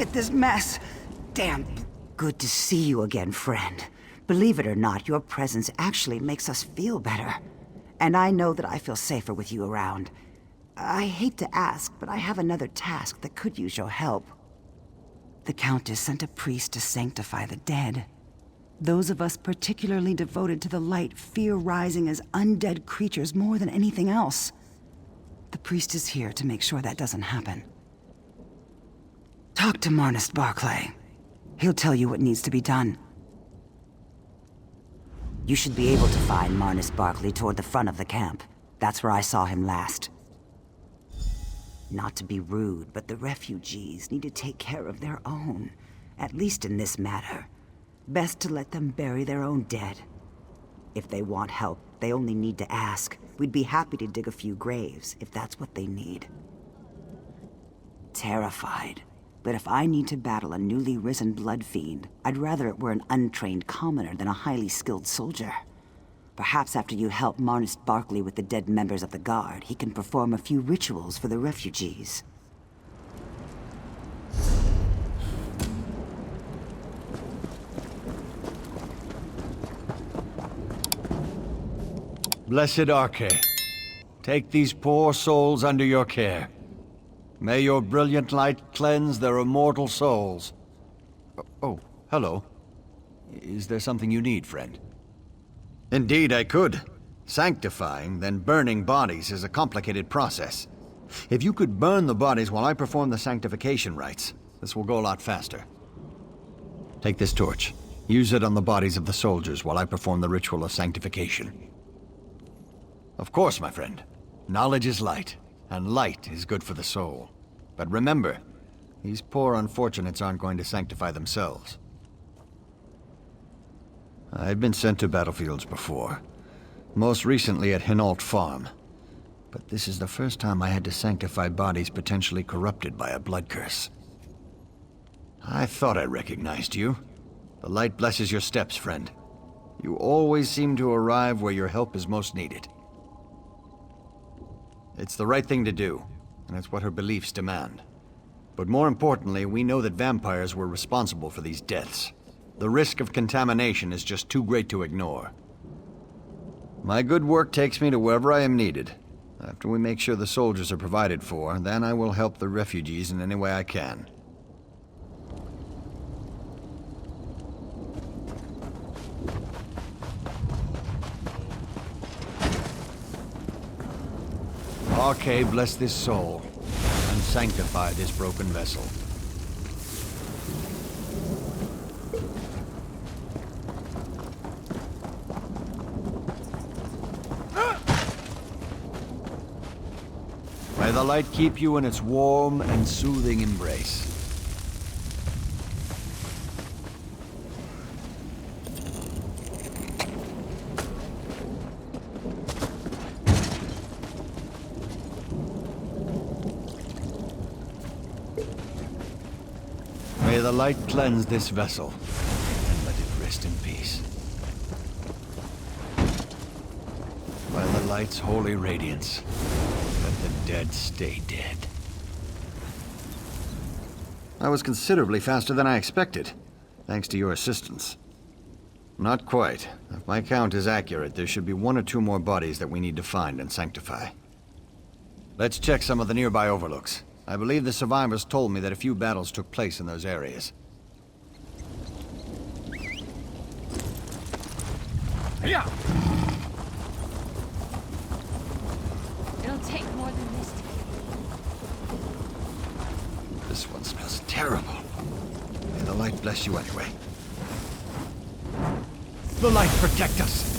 with this mess. Damn. Good to see you again, friend. Believe it or not, your presence actually makes us feel better. And I know that I feel safer with you around. I hate to ask, but I have another task that could use your help. The Countess sent a priest to sanctify the dead. Those of us particularly devoted to the light fear rising as undead creatures more than anything else. The priest is here to make sure that doesn't happen. Talk to Marnus Barclay. He'll tell you what needs to be done. You should be able to find Marnus Barclay toward the front of the camp. That's where I saw him last. Not to be rude, but the refugees need to take care of their own. At least in this matter. Best to let them bury their own dead. If they want help, they only need to ask. We'd be happy to dig a few graves, if that's what they need. Terrified. But if I need to battle a newly risen blood fiend, I'd rather it were an untrained commoner than a highly skilled soldier. Perhaps after you help Marnus Barclay with the dead members of the Guard, he can perform a few rituals for the refugees. Blessed Arche, take these poor souls under your care. May your brilliant light cleanse their immortal souls. Oh, hello. Is there something you need, friend? Indeed, I could. Sanctifying, then burning bodies is a complicated process. If you could burn the bodies while I perform the sanctification rites, this will go a lot faster. Take this torch. Use it on the bodies of the soldiers while I perform the ritual of sanctification. Of course, my friend. Knowledge is light, and light is good for the soul. But remember, these poor unfortunates aren't going to sanctify themselves. I've been sent to battlefields before. Most recently at Hinault Farm. But this is the first time I had to sanctify bodies potentially corrupted by a blood curse. I thought I recognized you. The light blesses your steps, friend. You always seem to arrive where your help is most needed. It's the right thing to do, and it's what her beliefs demand. But more importantly, we know that vampires were responsible for these deaths. The risk of contamination is just too great to ignore. My good work takes me to wherever I am needed. After we make sure the soldiers are provided for, then I will help the refugees in any way I can. Arche, bless this soul, and sanctify this broken vessel. May the light keep you in its warm and soothing embrace. May the light cleanse this vessel, and let it rest in peace. By the light's holy radiance, let the dead stay dead. I was considerably faster than I expected, thanks to your assistance. Not quite. If my count is accurate, there should be 1 or 2 more bodies that we need to find and sanctify. Let's check some of the nearby overlooks. I believe the survivors told me that a few battles took place in those areas. Yeah. It'll take more than this to This one smells terrible. May the light bless you anyway. The light protect us!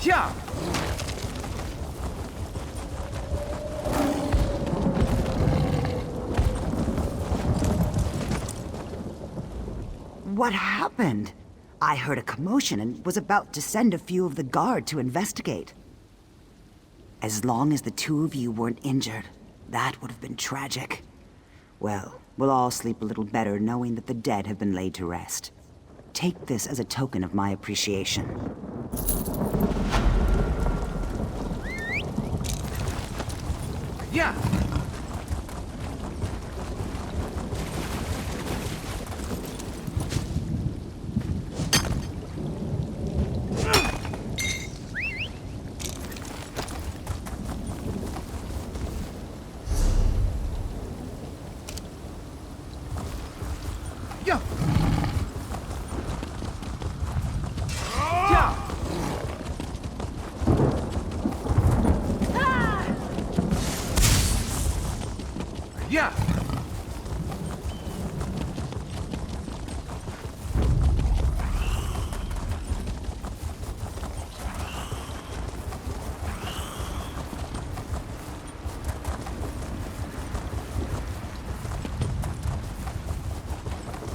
Yeah. What happened? I heard a commotion and was about to send a few of the guard to investigate. As long as the two of you weren't injured, that would have been tragic. Well, we'll all sleep a little better knowing that the dead have been laid to rest. Take this as a token of my appreciation. Yeah! Yeah! Yeah! Yeah!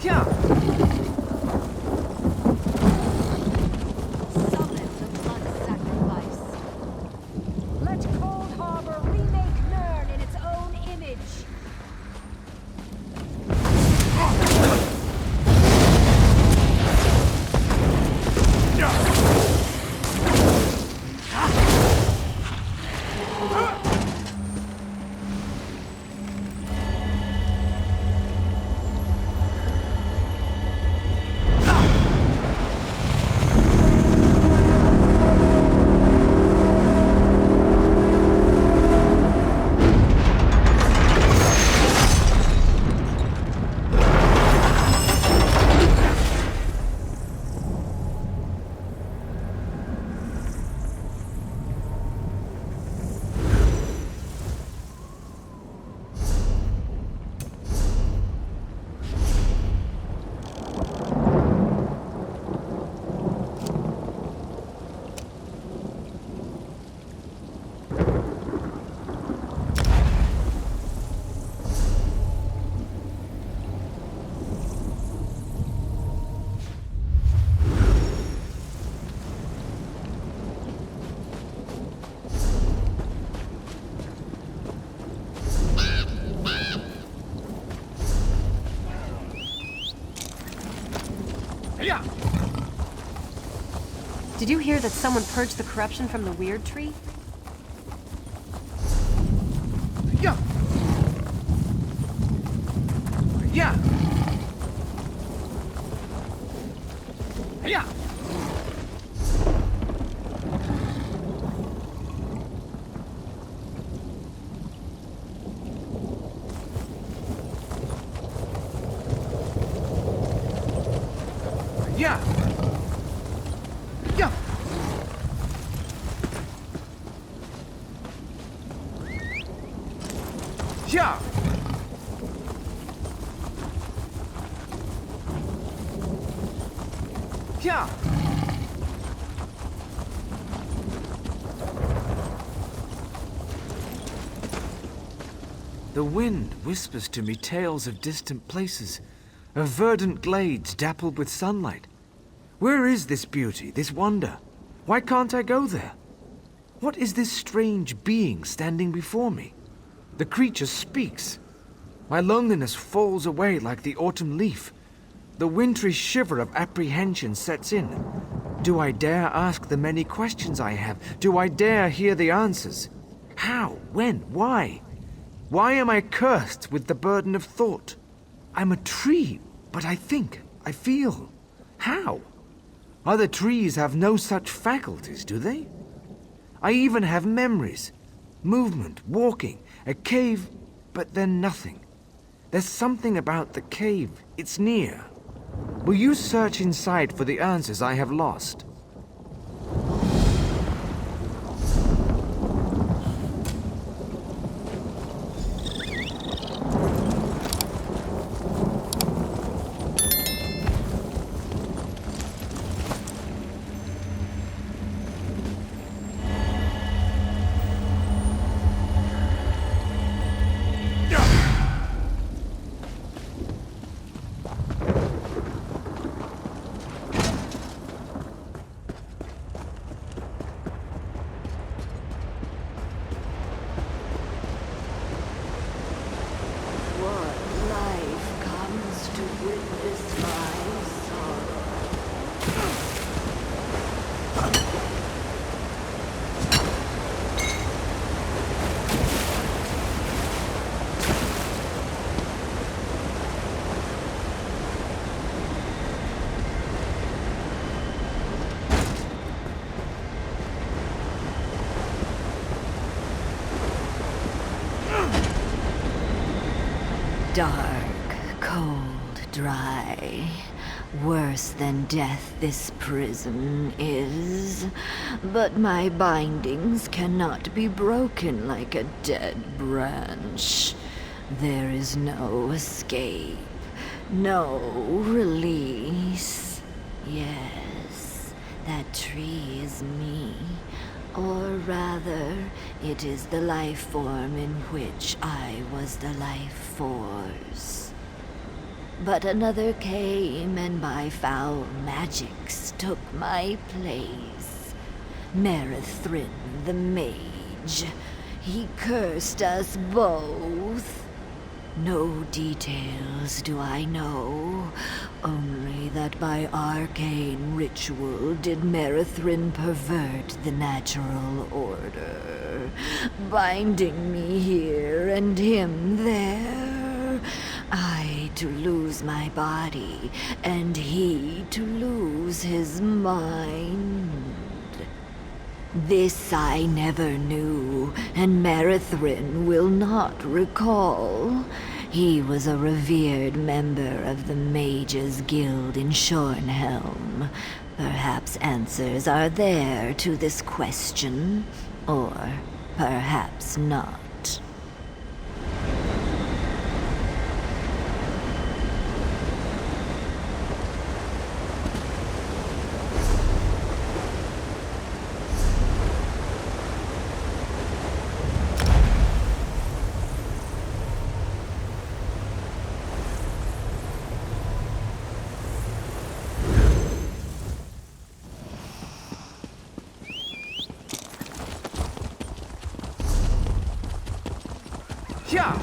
Yeah! Summon the blood sacrifice. Let Cold Harbor remake Nern in its own image. Yeah! Did you hear that someone purged the corruption from the weird tree? Yeah! Yeah! Yeah! Yeah! Yeah! Yeah! Yeah! The wind whispers to me tales of distant places, of verdant glades dappled with sunlight. Where is this beauty, this wonder? Why can't I go there? What is this strange being standing before me? The creature speaks. My loneliness falls away like the autumn leaf. The wintry shiver of apprehension sets in. Do I dare ask the many questions I have? Do I dare hear the answers? How? When? Why? Why am I cursed with the burden of thought? I'm a tree, but I think, I feel. How? Other trees have no such faculties, do they? I even have memories. Movement, walking, a cave, but then nothing. There's something about the cave. It's near. Will you search inside for the answers I have lost? Dark, cold, dry. Worse than death this prison is. But my bindings cannot be broken like a dead branch. There is no escape, no release. Yes, that tree is me. Or rather, it is the life form in which I was the life force. But another came and by foul magics took my place. Merithrin the mage. He cursed us both. No details do I know, only that by arcane ritual did Merithrin pervert the natural order, binding me here and him there. I to lose my body, and he to lose his mind. This I never knew, and Merithrin will not recall. He was a revered member of the Mages Guild in Shornhelm. Perhaps answers are there to this question, or perhaps not. Yeah.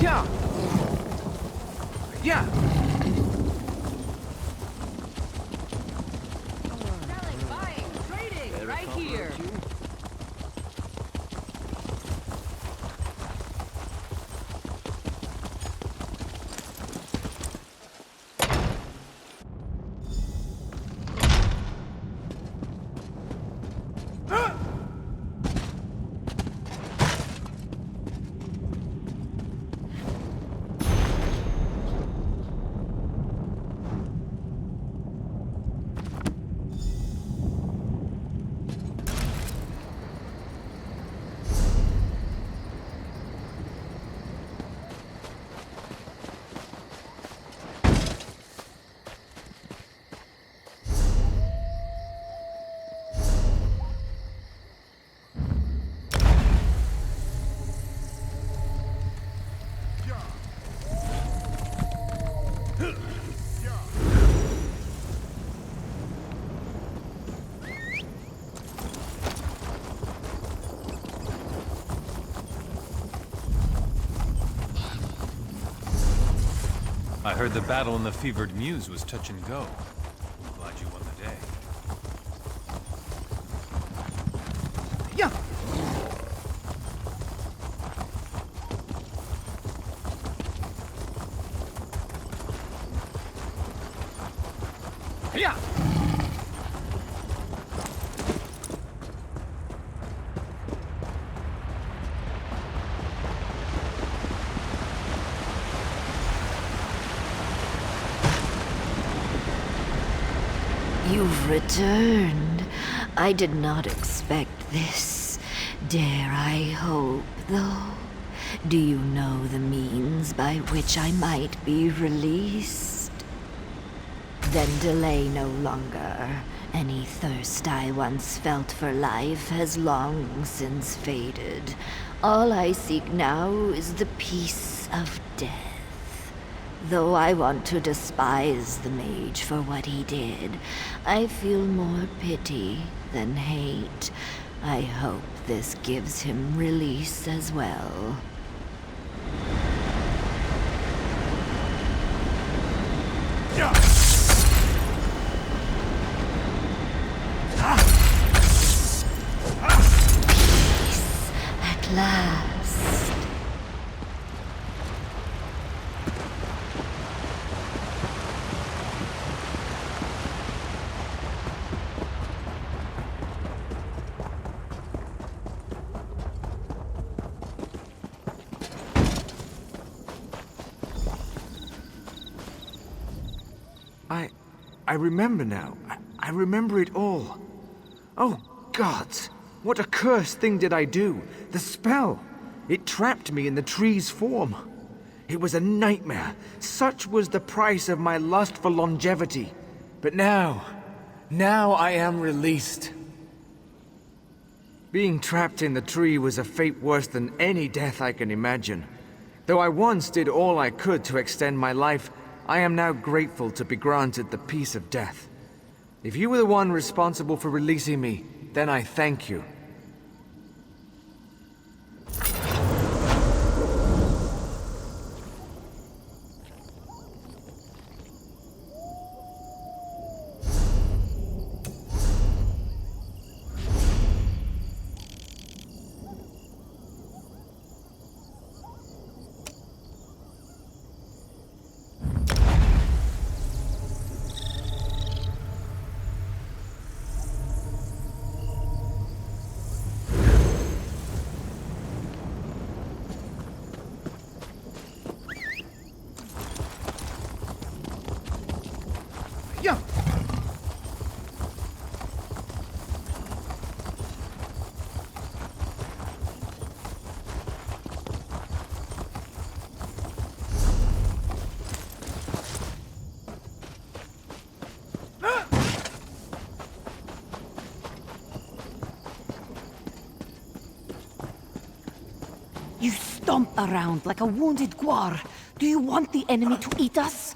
Yeah. Yeah. Selling, buying, trading, right here. I heard the battle in the Fevered Muse was touch and go. Glad you won the day. Yeah. Yeah. You've returned. I did not expect this. Dare I hope, though? Do you know the means by which I might be released? Then delay no longer. Any thirst I once felt for life has long since faded. All I seek now is the peace of death. Though I want to despise the mage for what he did, I feel more pity than hate. I hope this gives him release as well. Peace at last. I remember now. I remember it all. Oh, gods! What accursed thing did I do? The spell! It trapped me in the tree's form. It was a nightmare. Such was the price of my lust for longevity. But now I am released. Being trapped in the tree was a fate worse than any death I can imagine. Though I once did all I could to extend my life, I am now grateful to be granted the peace of death. If you were the one responsible for releasing me, then I thank you. You stomp around like a wounded guar. Do you want the enemy to eat us?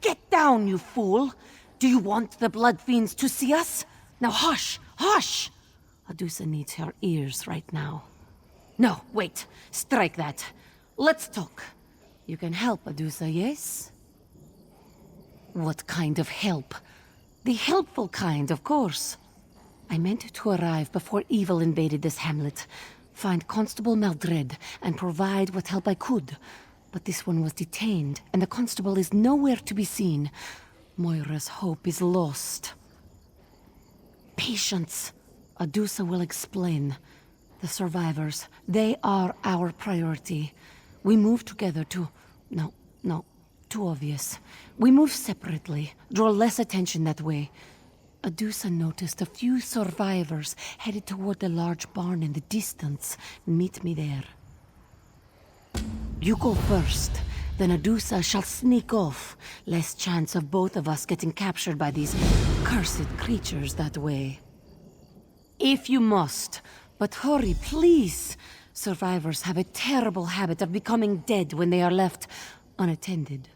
Get down, you fool! Do you want the blood fiends to see us? Now hush! Hush! Adusa needs her ears right now. No, wait. Strike that. Let's talk. You can help, Adusa, yes? What kind of help? The helpful kind, of course. I meant to arrive before evil invaded this hamlet, find Constable Maldred, and provide what help I could. But this one was detained, and the constable is nowhere to be seen. Moira's hope is lost. Patience. Adusa will explain. The survivors, they are our priority. We move together to... No, too obvious. We move separately, draw less attention that way. Adusa noticed a few survivors headed toward the large barn in the distance. Meet me there. You go first, then Adusa shall sneak off. Less chance of both of us getting captured by these cursed creatures that way. If you must, but hurry, please. Survivors have a terrible habit of becoming dead when they are left unattended.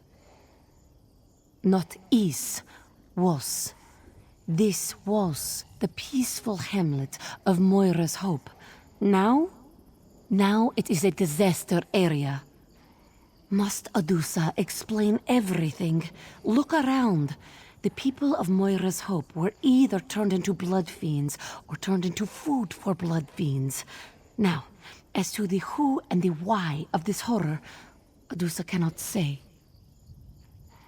Not is, was. This was the peaceful hamlet of Moira's hope. Now it is a disaster area. Must Adusa explain everything? Look around. The people of Moira's hope were either turned into blood fiends or turned into food for blood fiends. Now, as to the who and the why of this horror, Adusa cannot say.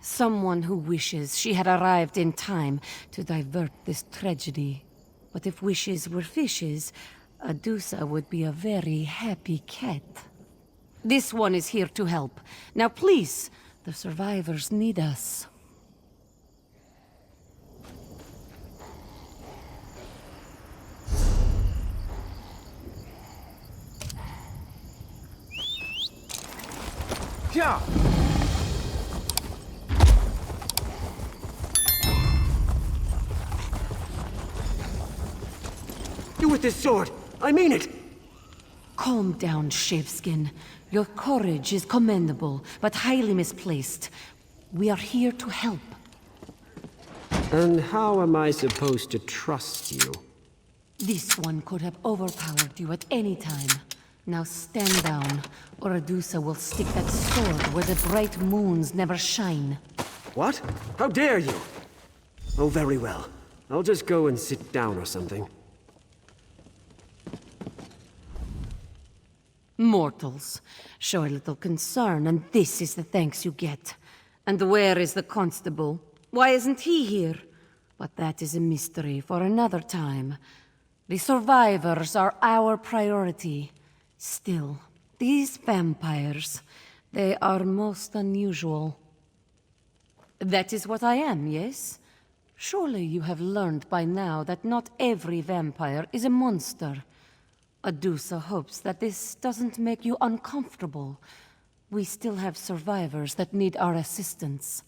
Someone who wishes she had arrived in time to divert this tragedy. But if wishes were fishes, Adusa would be a very happy cat. This one is here to help. Now please, the survivors need us. Yeah. You with this sword! I mean it! Calm down, Shaveskin. Your courage is commendable, but highly misplaced. We are here to help. And how am I supposed to trust you? This one could have overpowered you at any time. Now stand down, or Adusa will stick that sword where the bright moons never shine. What? How dare you? Oh, very well. I'll just go and sit down or something. Mortals, show a little concern, and this is the thanks you get. And where is the constable? Why isn't he here? But that is a mystery for another time. The survivors are our priority. Still, These vampires, they are most unusual. That is what I am, yes? Surely you have learned by now that not every vampire is a monster. Adusa hopes that this doesn't make you uncomfortable. We still have survivors that need our assistance.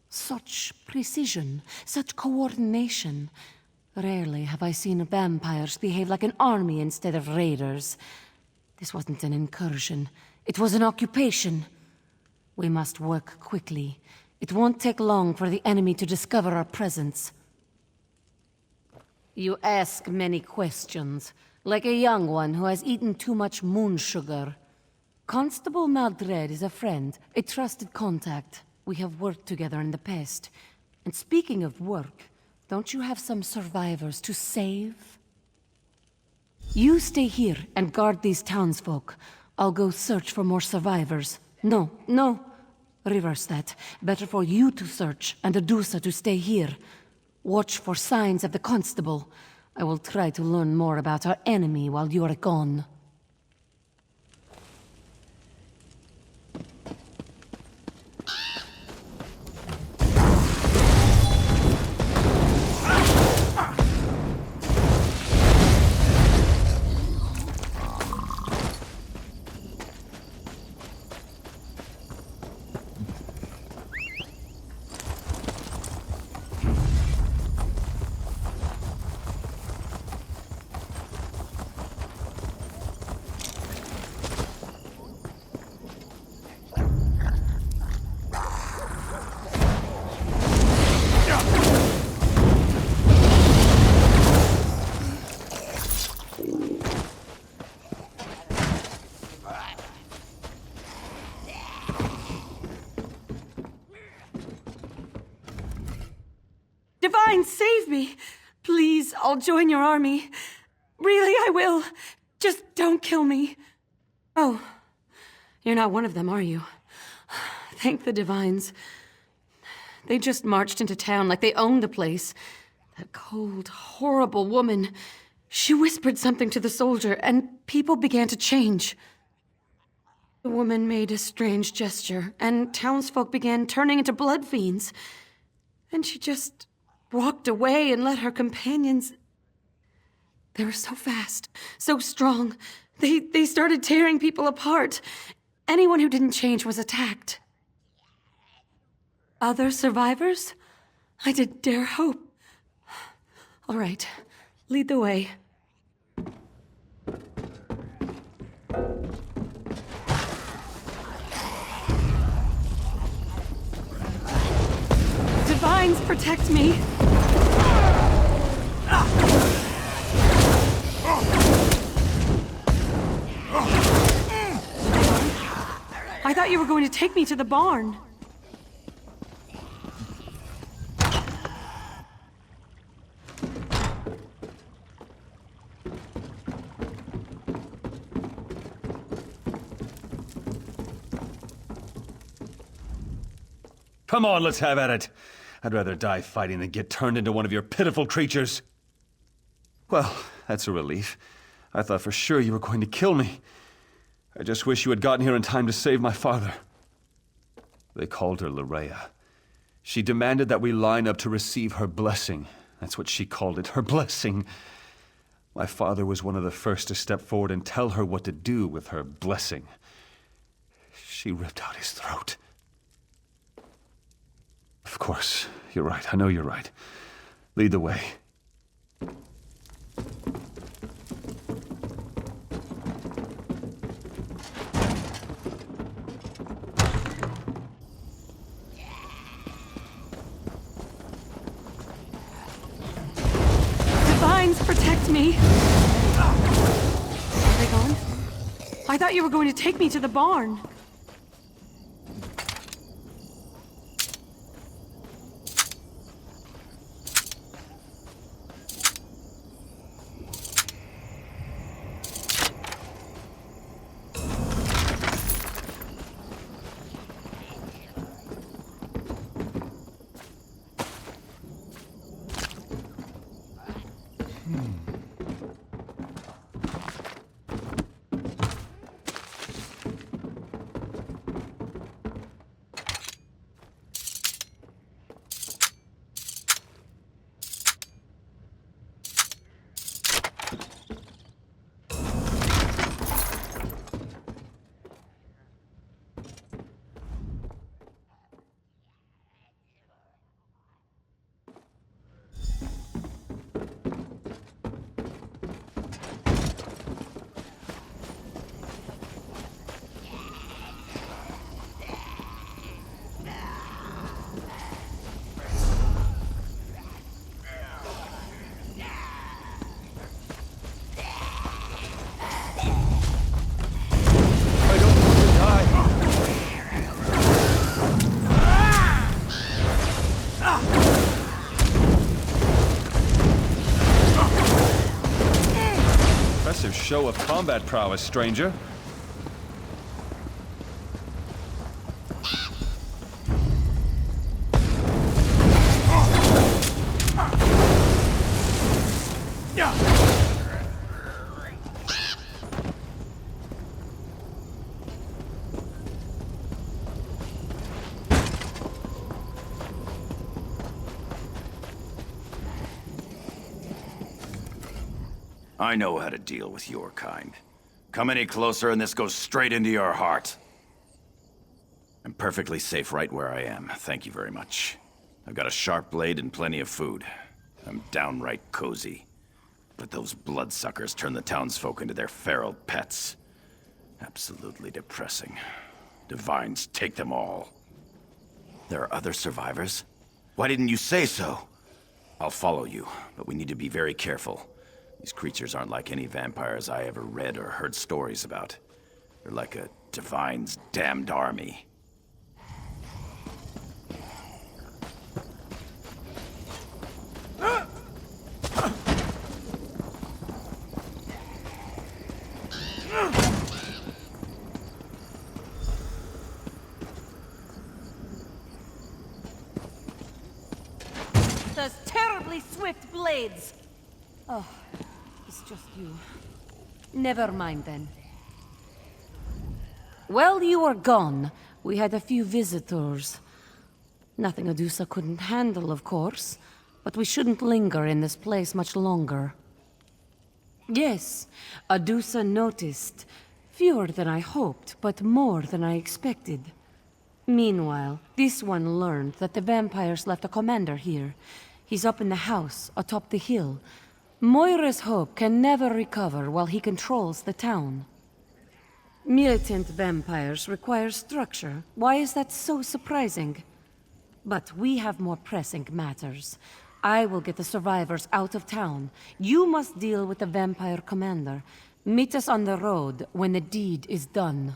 Such precision, such coordination. Rarely have I seen vampires behave like an army instead of raiders. This wasn't an incursion. It was an occupation. We must work quickly. It won't take long for the enemy to discover our presence. You ask many questions, like a young one who has eaten too much moon sugar. Constable Maldred is a friend, a trusted contact. We have worked together in the past. And speaking of work, don't you have some survivors to save? You stay here and guard these townsfolk. I'll go search for more survivors. No. Reverse that. Better for you to search and Adusa to stay here. Watch for signs of the constable. I will try to learn more about our enemy while you are gone. Divine, save me! Please, I'll join your army. Really, I will. Just don't kill me. Oh, you're not one of them, are you? Thank the Divines. They just marched into town like they owned the place. That cold, horrible woman. She whispered something to the soldier, and people began to change. The woman made a strange gesture, and townsfolk began turning into blood fiends. And she just walked away and let her companions... They were so fast, so strong. They started tearing people apart. Anyone who didn't change was attacked. Other survivors? I didn't dare hope. All right, lead the way. Divines, protect me! I thought you were going to take me to the barn. Come on, let's have at it. I'd rather die fighting than get turned into one of your pitiful creatures. Well, that's a relief. I thought for sure you were going to kill me. I just wish you had gotten here in time to save my father. They called her Larea. She demanded that we line up to receive her blessing. That's what she called it, her blessing. My father was one of the first to step forward and tell her what to do with her blessing. She ripped out his throat. Of course, you're right. I know you're right. Lead the way. Divines, protect me! Are they gone? I thought you were going to take me to the barn. show of combat prowess, stranger. I know how to deal with your kind. Come any closer and this goes straight into your heart. I'm perfectly safe right where I am. Thank you very much. I've got a sharp blade and plenty of food. I'm downright cozy. But those bloodsuckers turn the townsfolk into their feral pets. Absolutely depressing. Divines take them all. There are other survivors? Why didn't you say so? I'll follow you, but we need to be very careful. These creatures aren't like any vampires I ever read or heard stories about. They're like a Divine's damned army. Those terribly swift blades! Oh, it's just you. Never mind then. While you were gone, we had a few visitors. Nothing Adusa couldn't handle, of course, but we shouldn't linger in this place much longer. Yes, Adusa noticed. Fewer than I hoped, but more than I expected. Meanwhile, this one learned that the vampires left a commander here. He's up in the house, atop the hill. Moira's hope can never recover while he controls the town. Militant vampires require structure. Why is that so surprising? But we have more pressing matters. I will get the survivors out of town. You must deal with the vampire commander. Meet us on the road when the deed is done.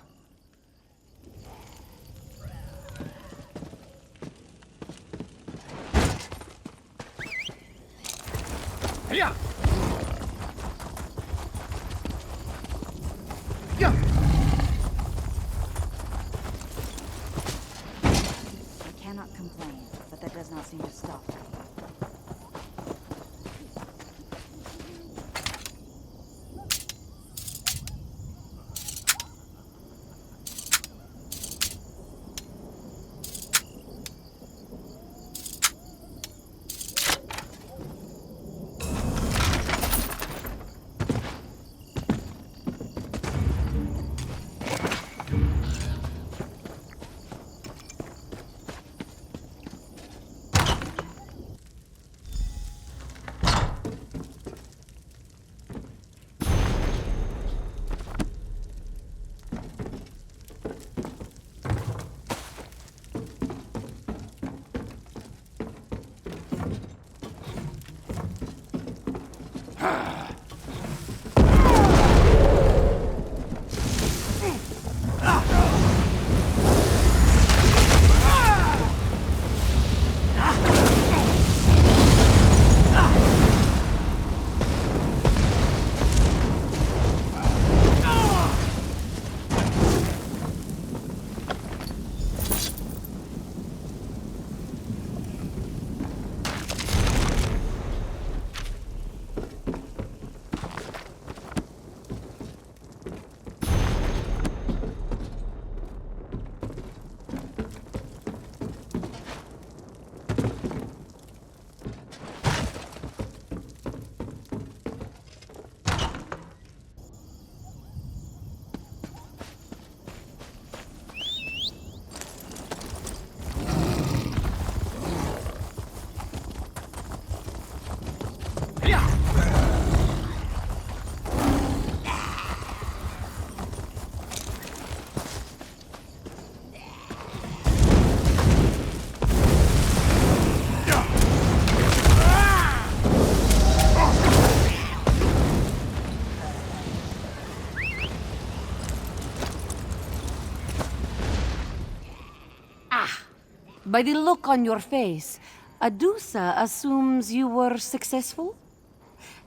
Yeah. I cannot complain, but that does not seem to stop her. By the look on your face, Adusa assumes you were successful?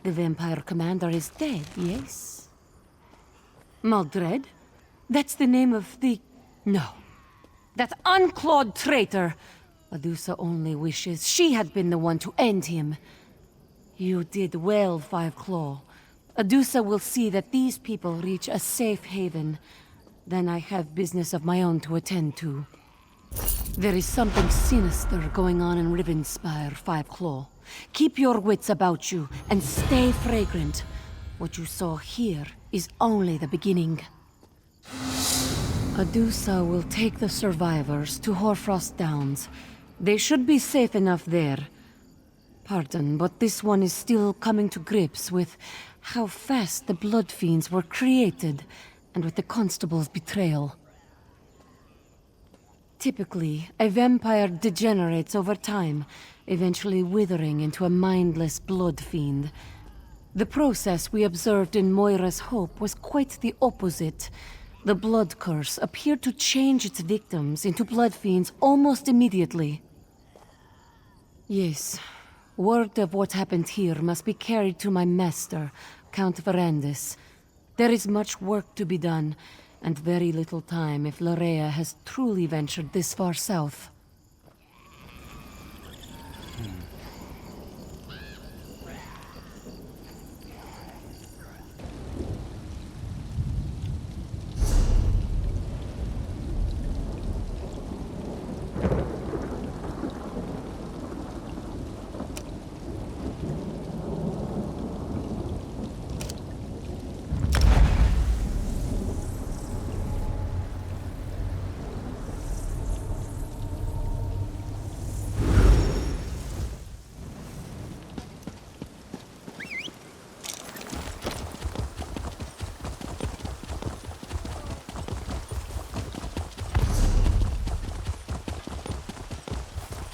The vampire commander is dead, yes? Maldred? That's the name of the... No. That unclawed traitor! Adusa only wishes she had been the one to end him. You did well, Five Claw. Adusa will see that these people reach a safe haven. Then I have business of my own to attend to. There is something sinister going on in Rivenspire, Five Claw. Keep your wits about you, and stay fragrant. What you saw here is only the beginning. Adusa will take the survivors to Hoarfrost Downs. They should be safe enough there. Pardon, but this one is still coming to grips with how fast the Blood Fiends were created, and with the Constable's betrayal. Typically, a vampire degenerates over time, eventually withering into a mindless blood fiend. The process we observed in Moira's Hope was quite the opposite. The blood curse appeared to change its victims into blood fiends almost immediately. Yes, word of what happened here must be carried to my master, Count Verandis. There is much work to be done, and very little time if Larea has truly ventured this far south.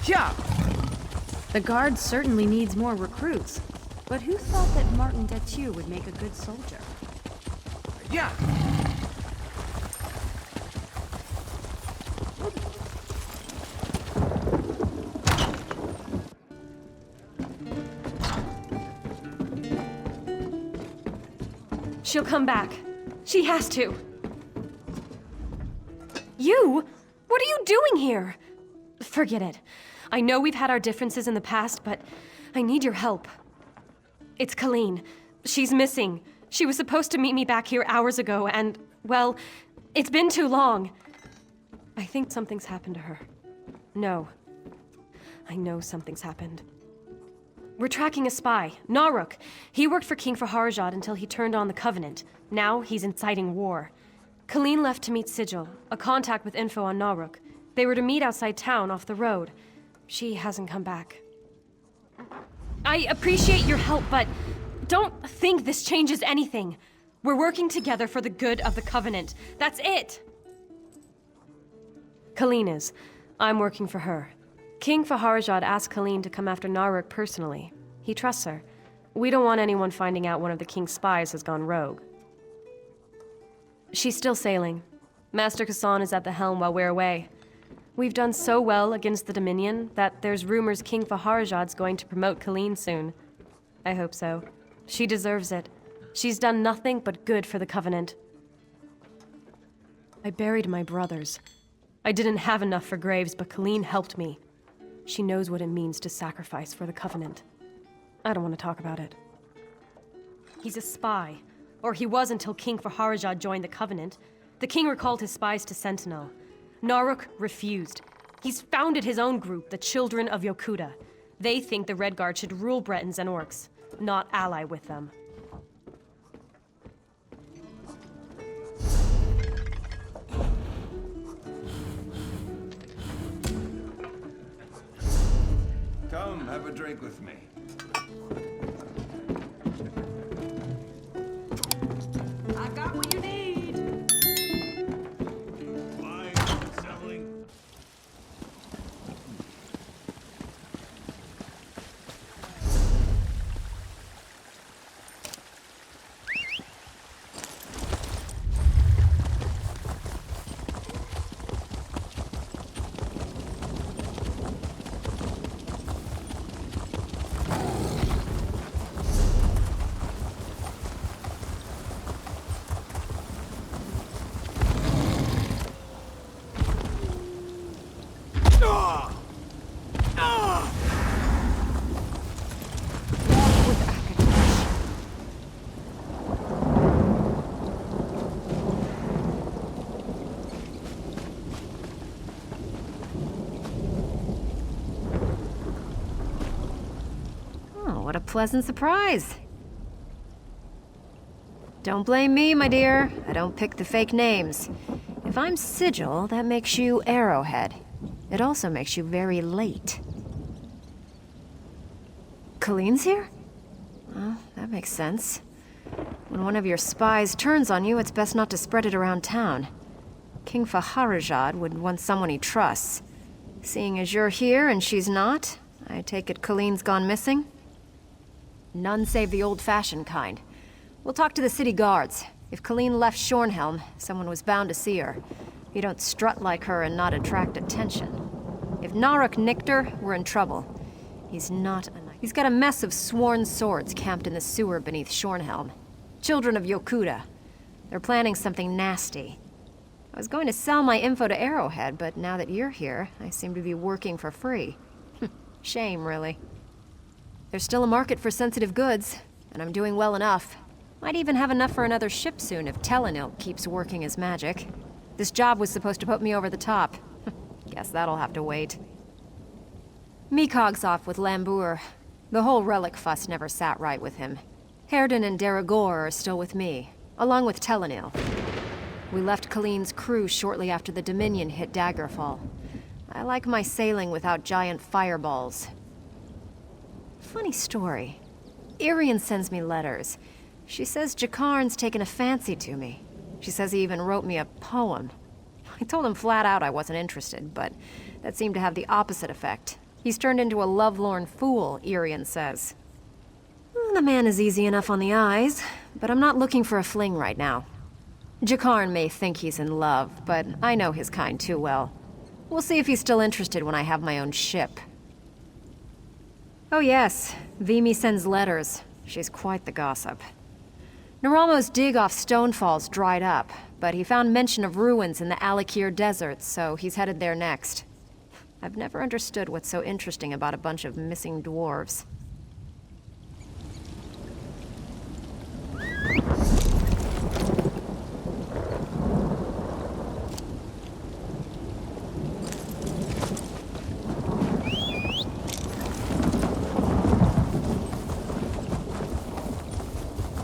Yeah! The guard certainly needs more recruits. But who thought that Martin Detu would make a good soldier? Yeah! She'll come back. She has to. You? What are you doing here? Forget it. I know we've had our differences in the past, but I need your help. It's Colleen. She's missing. She was supposed to meet me back here hours ago, and, well, it's been too long. I think something's happened to her. No. I know something's happened. We're tracking a spy, Naruk. He worked for King Faharjad until he turned on the Covenant. Now he's inciting war. Colleen left to meet Sigil, a contact with info on Naruk. They were to meet outside town off the road. She hasn't come back. I appreciate your help, but don't think this changes anything. We're working together for the good of the Covenant. That's it! Colleen is. I'm working for her. King Faharjad asked Colleen to come after Naruk personally. He trusts her. We don't want anyone finding out one of the King's spies has gone rogue. She's still sailing. Master Kassan is at the helm while we're away. We've done so well against the Dominion that there's rumors King Faharjad's going to promote Colleen soon. I hope so. She deserves it. She's done nothing but good for the Covenant. I buried my brothers. I didn't have enough for graves, but Colleen helped me. She knows what it means to sacrifice for the Covenant. I don't want to talk about it. He's a spy. Or he was until King Faharjad joined the Covenant. The king recalled his spies to Sentinel. Naruk refused. He's founded his own group, the Children of Yokuda. They think the Redguard should rule Bretons and Orcs, not ally with them. Come, have a drink with me. I got what you need. Buying, selling. pleasant surprise. Don't blame me, my dear. I don't pick the fake names. If I'm Sigil, that makes you Arrowhead. It also makes you very late. Colleen's here? Well, that makes sense. When one of your spies turns on you, it's best not to spread it around town. King Faharajad would want someone he trusts. Seeing as you're here and she's not, I take it Colleen's gone missing? None save the old-fashioned kind. We'll talk to the city guards. If Colleen left Shornhelm, someone was bound to see her. You don't strut like her and not attract attention. If Naruk nicked her, we're in trouble. He's got a mess of sworn swords camped in the sewer beneath Shornhelm. Children of Yokuda. They're planning something nasty. I was going to sell my info to Arrowhead, but now that you're here, I seem to be working for free. Shame, really. There's still a market for sensitive goods, and I'm doing well enough. Might even have enough for another ship soon if Telenil keeps working his magic. This job was supposed to put me over the top. Guess that'll have to wait. Mikog's off with Lambour. The whole relic fuss never sat right with him. Herden and Deragor are still with me, along with Telenil. We left Colleen's crew shortly after the Dominion hit Daggerfall. I like my sailing without giant fireballs. Funny story. Irian sends me letters. She says Jakarn's taken a fancy to me. She says he even wrote me a poem. I told him flat out I wasn't interested, but that seemed to have the opposite effect. He's turned into a lovelorn fool, Irian says. The man is easy enough on the eyes, but I'm not looking for a fling right now. Jakarn may think he's in love, but I know his kind too well. We'll see if he's still interested when I have my own ship. Oh yes, Vimy sends letters. She's quite the gossip. Naramo's dig off Stonefall's dried up, but he found mention of ruins in the Alakir Desert, so he's headed there next. I've never understood what's so interesting about a bunch of missing dwarves.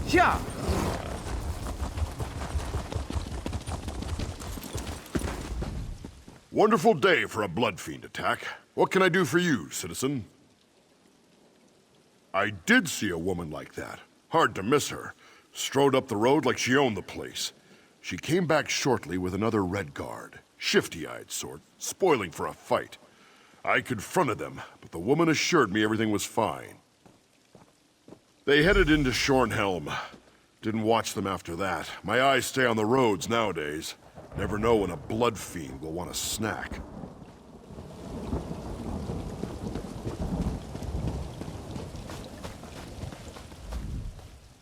Yeah. Wonderful day for a blood fiend attack. What can I do for you, citizen? I did see a woman like that. Hard to miss her. Strode up the road like she owned the place. She came back shortly with another red guard. Shifty-eyed sort, spoiling for a fight. I confronted them, but the woman assured me everything was fine. They headed into Shornhelm. Didn't watch them after that. My eyes stay on the roads nowadays. Never know when a blood fiend will want a snack.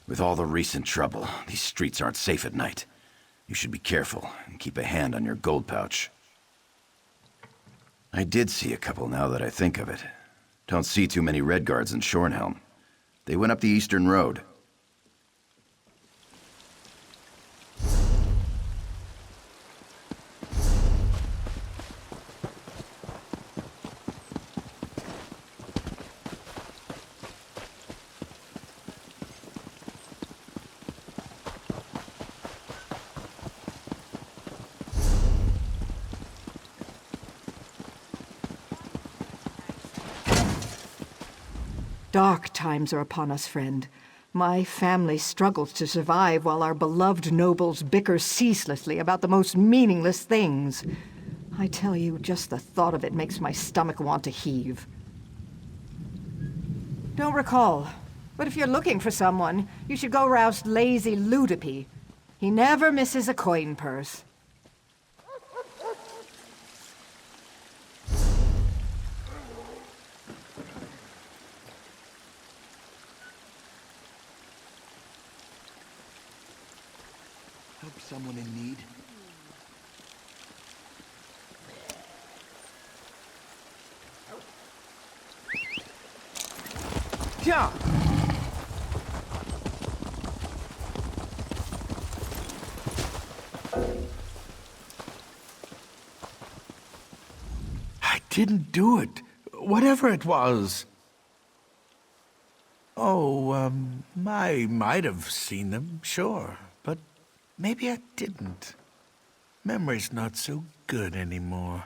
With all the recent trouble, these streets aren't safe at night. You should be careful and keep a hand on your gold pouch. I did see a couple now that I think of it. Don't see too many Red Guards in Shornhelm. They went up the Eastern Road. Dark times are upon us, friend. My family struggles to survive while our beloved nobles bicker ceaselessly about the most meaningless things. I tell you, just the thought of it makes my stomach want to heave. Don't recall, but if you're looking for someone, you should go roust lazy Ludipi. He never misses a coin purse. Help someone in need? Yeah. I didn't do it. Whatever it was. Oh, I might have seen them, sure. But maybe I didn't. Memory's not so good anymore.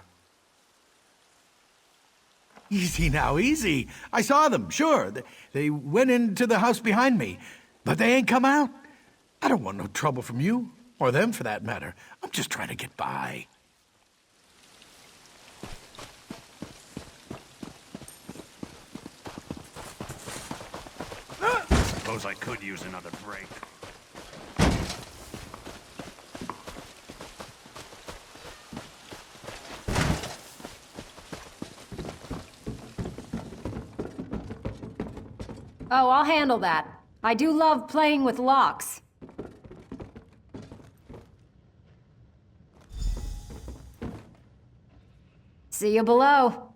Easy now, easy. I saw them, sure. They went into the house behind me, but they ain't come out. I don't want no trouble from you, or them for that matter. I'm just trying to get by. Suppose I could use another break. Oh, I'll handle that. I do love playing with locks. See you below.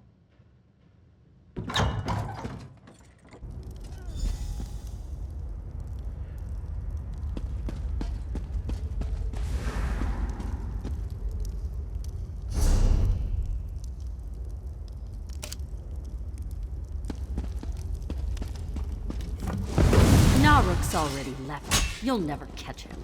Naruk's already left. You'll never catch him.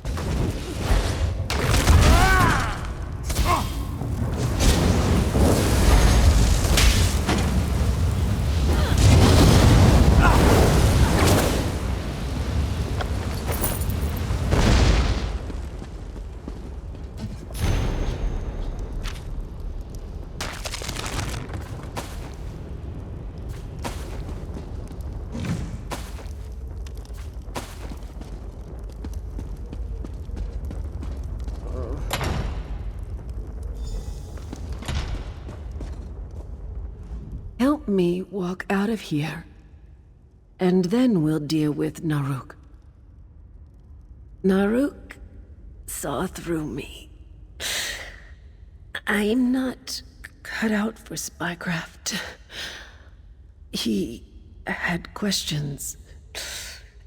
Help me walk out of here, and then we'll deal with Naruk. Naruk saw through me. I'm not cut out for spycraft. He had questions,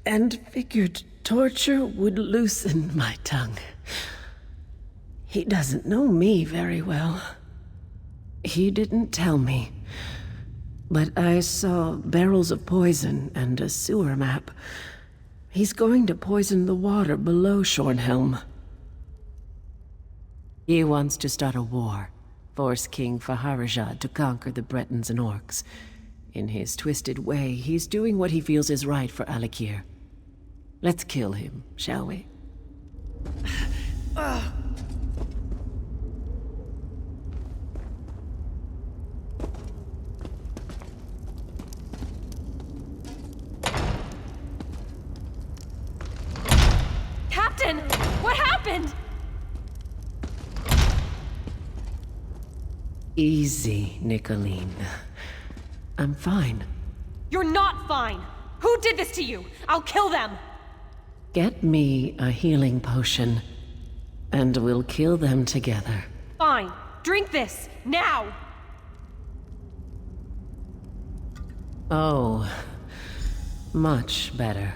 and figured torture would loosen my tongue. He doesn't know me very well. He didn't tell me. But I saw barrels of poison and a sewer map. He's going to poison the water below Shornhelm. He wants to start a war, force King Faharajah to conquer the Bretons and Orcs. In his twisted way, he's doing what he feels is right for Alakir. Let's kill him, shall we? Captain! What happened? Easy, Nicolene. I'm fine. You're not fine! Who did this to you? I'll kill them! Get me a healing potion, and we'll kill them together. Fine. Drink this, now! Oh, much better.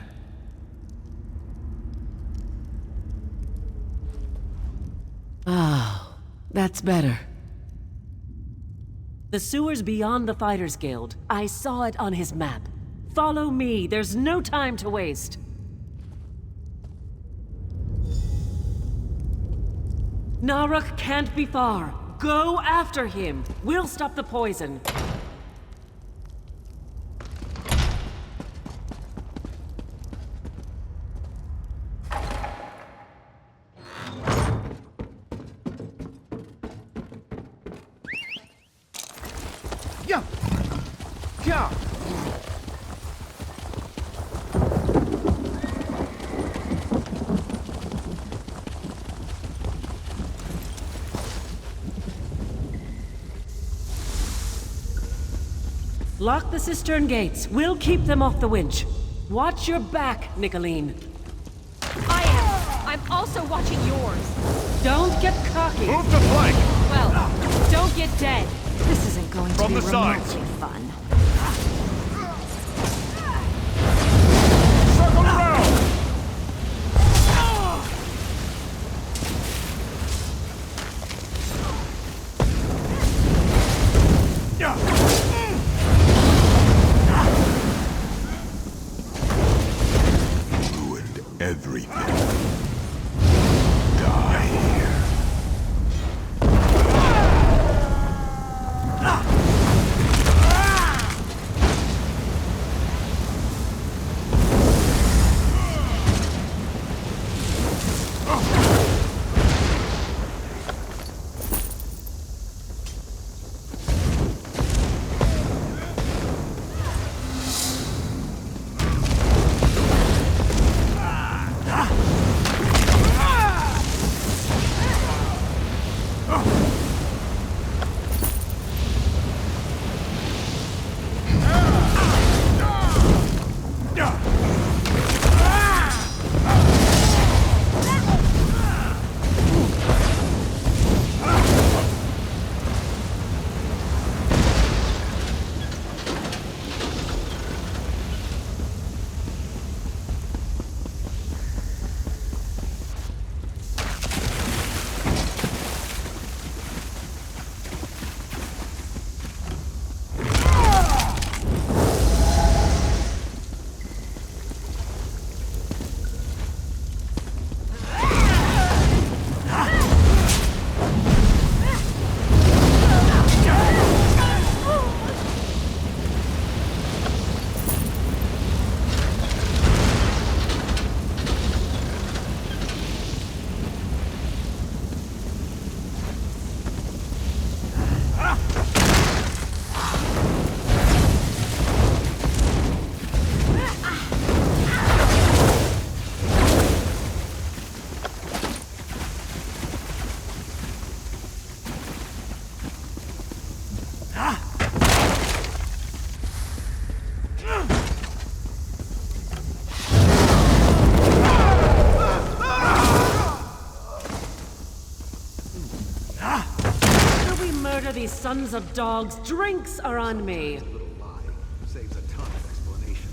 Oh, that's better. The sewer's beyond the Fighters Guild. I saw it on his map. Follow me, there's no time to waste. Naruk can't be far. Go after him. We'll stop the poison. Yeah. Yeah. Lock the cistern gates. We'll keep them off the winch. Watch your back, Nicolene. I am. I'm also watching yours. Don't get cocky. Move to flank! Well, don't get dead. This isn't going to From be the sides. remotely fun. Circle around! everything. Die here. These sons of dogs, drinks are on me. Saves a ton of explanation.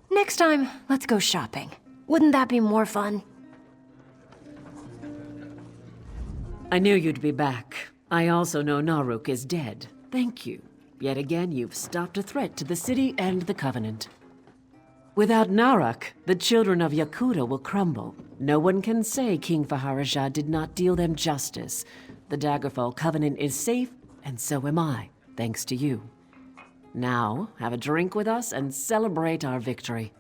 Next time, let's go shopping. Wouldn't that be more fun? I knew you'd be back. I also know Naruk is dead. Thank you. Yet again, you've stopped a threat to the city and the Covenant. Without Naruk, the children of Yokuda will crumble. No one can say King Faharaja did not deal them justice. The Daggerfall Covenant is safe, and so am I, thanks to you. Now, have a drink with us and celebrate our victory.